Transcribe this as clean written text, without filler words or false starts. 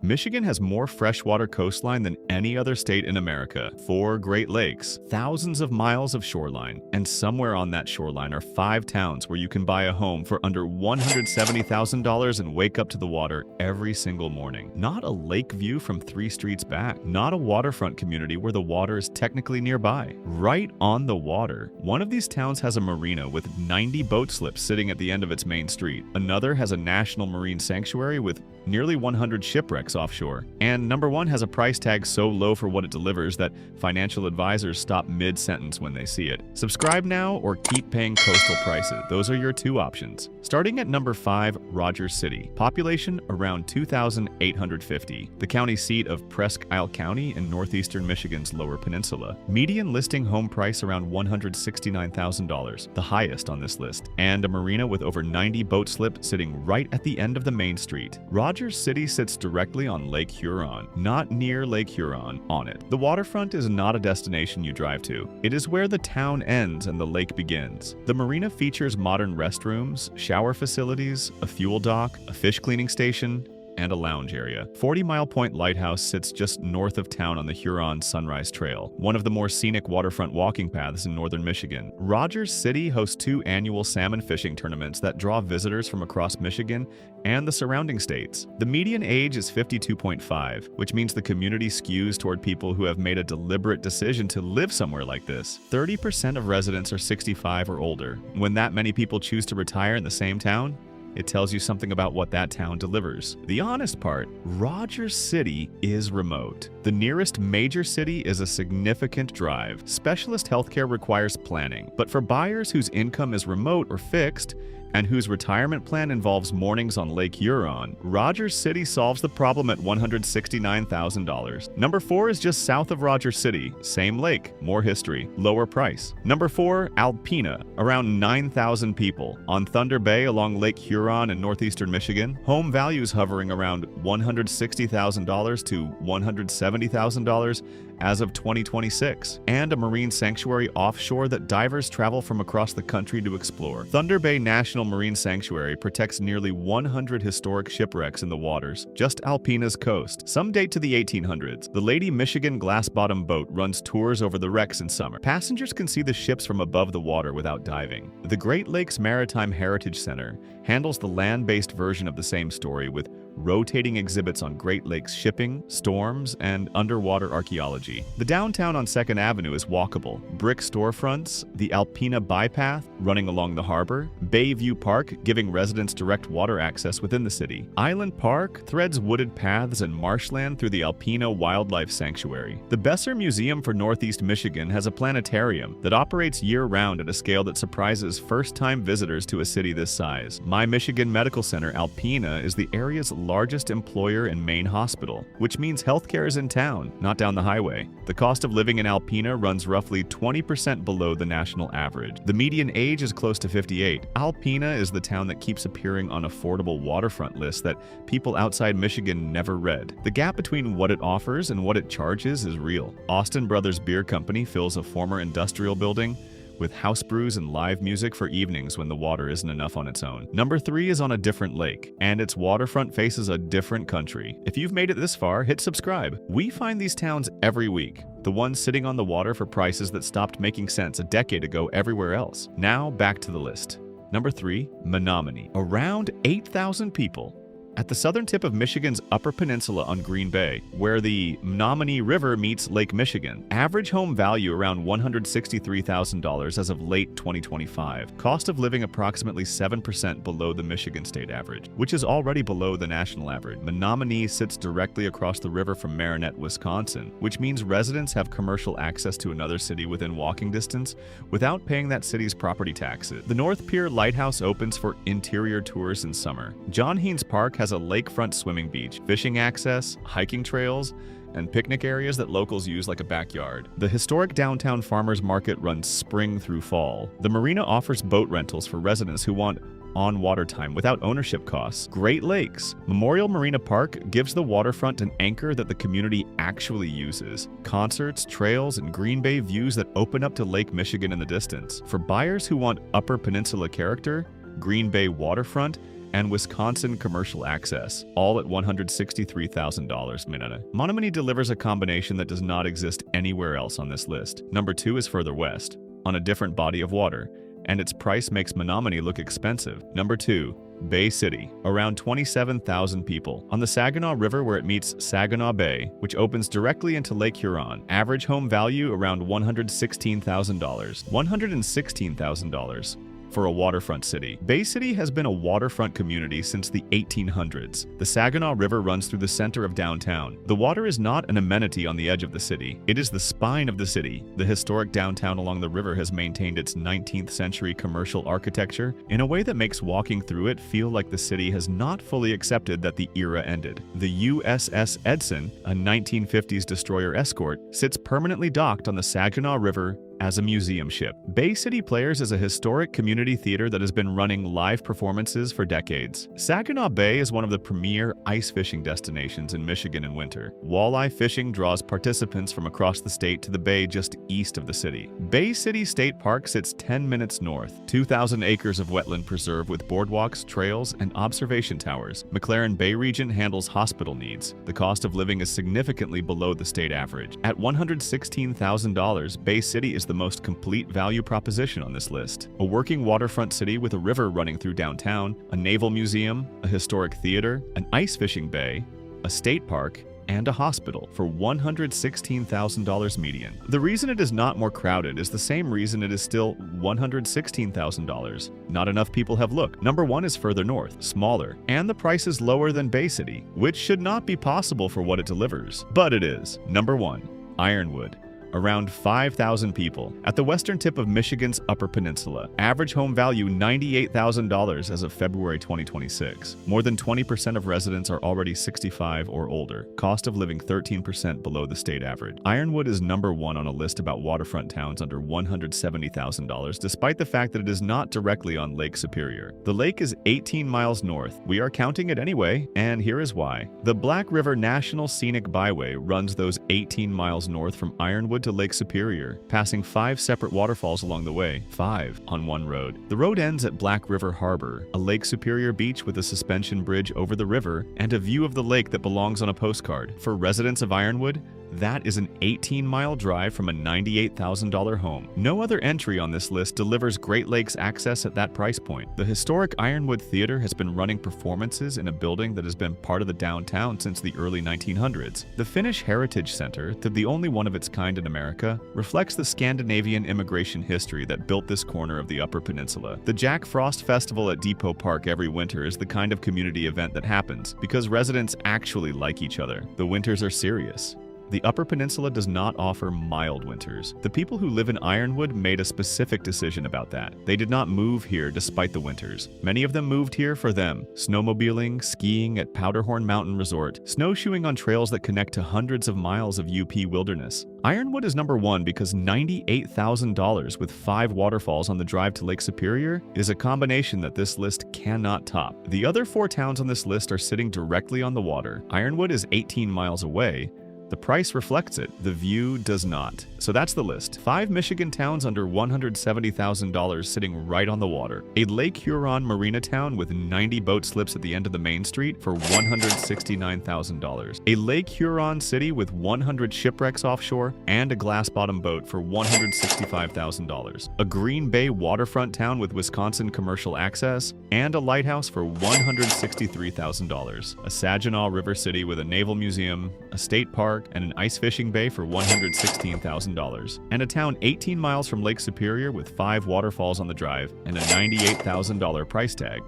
Michigan has more freshwater coastline than any other state in America, 4 Great Lakes, thousands of miles of shoreline, and somewhere on that shoreline are 5 towns where you can buy a home for under $170,000 and wake up to the water every single morning. Not a lake view from 3 streets back, not a waterfront community where the water is technically nearby. Right on the water, one of these towns has a marina with 90 boat slips sitting at the end of its main street. Another has a national marine sanctuary with nearly 100 shipwrecks offshore. And number 1 has a price tag so low for what it delivers that financial advisors stop mid-sentence when they see it. Subscribe now or keep paying coastal prices. Those are your 2 options. Starting at number 5, Rogers City. Population around 2,850. The county seat of Presque Isle County in northeastern Michigan's Lower Peninsula. Median listing home price around $169,000, the highest on this list. And a marina with over 90 boat slips sitting right at the end of the main street. Rogers City sits directly on Lake Huron, not near Lake Huron on it. The waterfront is not a destination you drive to. It is where the town ends and the lake begins. The marina features modern restrooms, shower facilities, a fuel dock, a fish cleaning station, and a lounge area. 40 Mile Point Lighthouse sits just north of town on the Huron Sunrise Trail, one of the more scenic waterfront walking paths in northern Michigan. Rogers City hosts 2 annual salmon fishing tournaments that draw visitors from across Michigan and the surrounding states. The median age is 52.5, which means the community skews toward people who have made a deliberate decision to live somewhere like this. 30% of residents are 65 or older. When that many people choose to retire in the same town, it tells you something about what that town delivers. The honest part, Rogers City is remote. The nearest major city is a significant drive. Specialist healthcare requires planning, but for buyers whose income is remote or fixed, and whose retirement plan involves mornings on Lake Huron, Rogers City solves the problem at $169,000. Number 4 is just south of Rogers City. Same lake, more history, lower price. Number 4, Alpena, around 9,000 people. On Thunder Bay along Lake Huron in northeastern Michigan, home values hovering around $160,000 to $170,000 as of 2026, and a marine sanctuary offshore that divers travel from across the country to explore. Thunder Bay National Marine Sanctuary protects nearly 100 historic shipwrecks in the waters, just Alpena's coast. Some date to the 1800s. The Lady Michigan glass-bottom boat runs tours over the wrecks in summer. Passengers can see the ships from above the water without diving. The Great Lakes Maritime Heritage Center handles the land-based version of the same story with rotating exhibits on Great Lakes shipping, storms, and underwater archaeology. The downtown on 2nd Avenue is walkable. Brick storefronts, the Alpena bypath running along the harbor, Bayview Park giving residents direct water access within the city. Island Park threads wooded paths and marshland through the Alpena Wildlife Sanctuary. The Besser Museum for Northeast Michigan has a planetarium that operates year-round at a scale that surprises first-time visitors to a city this size. My Michigan Medical Center, Alpena, is the area's largest employer and main hospital, which means healthcare is in town, not down the highway. The cost of living in Alpena runs roughly 20% below the national average. The median age is close to 58. Alpena is the town that keeps appearing on affordable waterfront lists that people outside Michigan never read. The gap between what it offers and what it charges is real. Austin Brothers Beer Company fills a former industrial building with house brews and live music for evenings when the water isn't enough on its own. Number 3 is on a different lake, and its waterfront faces a different country. If you've made it this far, hit subscribe. We find these towns every week, the ones sitting on the water for prices that stopped making sense a decade ago everywhere else. Now back to the list. Number 3, Menominee. Around 8,000 people. At the southern tip of Michigan's Upper Peninsula on Green Bay, where the Menominee River meets Lake Michigan. Average home value around $163,000 as of late 2025. Cost of living approximately 7% below the Michigan state average, which is already below the national average. Menominee sits directly across the river from Marinette, Wisconsin, which means residents have commercial access to another city within walking distance without paying that city's property taxes. The North Pier Lighthouse opens for interior tours in summer. John Heen's Park has a lakefront swimming beach, fishing access, hiking trails, and picnic areas that locals use like a backyard. The historic downtown farmers market runs spring through fall. The marina offers boat rentals for residents who want on-water time without ownership costs. Great Lakes. Memorial Marina Park gives the waterfront an anchor that the community actually uses. Concerts, trails, and Green Bay views that open up to Lake Michigan in the distance. For buyers who want Upper Peninsula character, Green Bay waterfront and Wisconsin commercial access, all at $163,000 minute. Menominee delivers a combination that does not exist anywhere else on this list. Number 2 is further west, on a different body of water, and its price makes Menominee look expensive. Number 2, Bay City, around 27,000 people. On the Saginaw River where it meets Saginaw Bay, which opens directly into Lake Huron. Average home value around $116,000. $116,000. For a waterfront city. Bay City has been a waterfront community since the 1800s. The Saginaw River runs through the center of downtown. The water is not an amenity on the edge of the city. It is the spine of the city. The historic downtown along the river has maintained its 19th century commercial architecture in a way that makes walking through it feel like the city has not fully accepted that the era ended. The USS Edson, a 1950s destroyer escort, sits permanently docked on the Saginaw River as a museum ship. Bay City Players is a historic community theater that has been running live performances for decades. Saginaw Bay is one of the premier ice fishing destinations in Michigan in winter. Walleye fishing draws participants from across the state to the bay just east of the city. Bay City State Park sits 10 minutes north, 2,000 acres of wetland preserve with boardwalks, trails, and observation towers. McLaren Bay region handles hospital needs. The cost of living is significantly below the state average. At $116,000, Bay City is the most complete value proposition on this list. A working waterfront city with a river running through downtown, a naval museum, a historic theater, an ice fishing bay, a state park, and a hospital for $116,000 median. The reason it is not more crowded is the same reason it is still $116,000. Not enough people have looked. Number 1 is further north, smaller, and the price is lower than Bay City, which should not be possible for what it delivers. But it is. Number 1, Ironwood. Around 5,000 people. At the western tip of Michigan's Upper Peninsula. Average home value $98,000 as of February 2026. More than 20% of residents are already 65 or older. Cost of living 13% below the state average. Ironwood is number 1 on a list about waterfront towns under $170,000, despite the fact that it is not directly on Lake Superior. The lake is 18 miles north. We are counting it anyway, and here is why. The Black River National Scenic Byway runs those 18 miles north from Ironwood to Lake Superior, passing 5 separate waterfalls along the way, 5 on one road. The road ends at Black River Harbor, a Lake Superior beach with a suspension bridge over the river and a view of the lake that belongs on a postcard. For residents of Ironwood, that is an 18-mile drive from a $98,000 home. No other entry on this list delivers Great Lakes access at that price point. The historic Ironwood Theater has been running performances in a building that has been part of the downtown since the early 1900s. The Finnish Heritage Center, the only one of its kind in America, reflects the Scandinavian immigration history that built this corner of the Upper Peninsula. The Jack Frost Festival at Depot Park every winter is the kind of community event that happens because residents actually like each other. The winters are serious. The Upper Peninsula does not offer mild winters. The people who live in Ironwood made a specific decision about that. They did not move here despite the winters. Many of them moved here for them. Snowmobiling, skiing at Powderhorn Mountain Resort, snowshoeing on trails that connect to hundreds of miles of UP wilderness. Ironwood is number 1 because $98,000 with 5 waterfalls on the drive to Lake Superior is a combination that this list cannot top. The other 4 towns on this list are sitting directly on the water. Ironwood is 18 miles away. The price reflects it, the view does not. So that's the list. 5 Michigan towns under $170,000 sitting right on the water. A Lake Huron marina town with 90 boat slips at the end of the main street for $169,000. A Lake Huron city with 100 shipwrecks offshore and a glass-bottom boat for $165,000. A Green Bay waterfront town with Wisconsin commercial access and a lighthouse for $163,000. A Saginaw River city with a naval museum, a state park, and an ice fishing bay for $116,000, and a town 18 miles from Lake Superior with 5 waterfalls on the drive and a $98,000 price tag.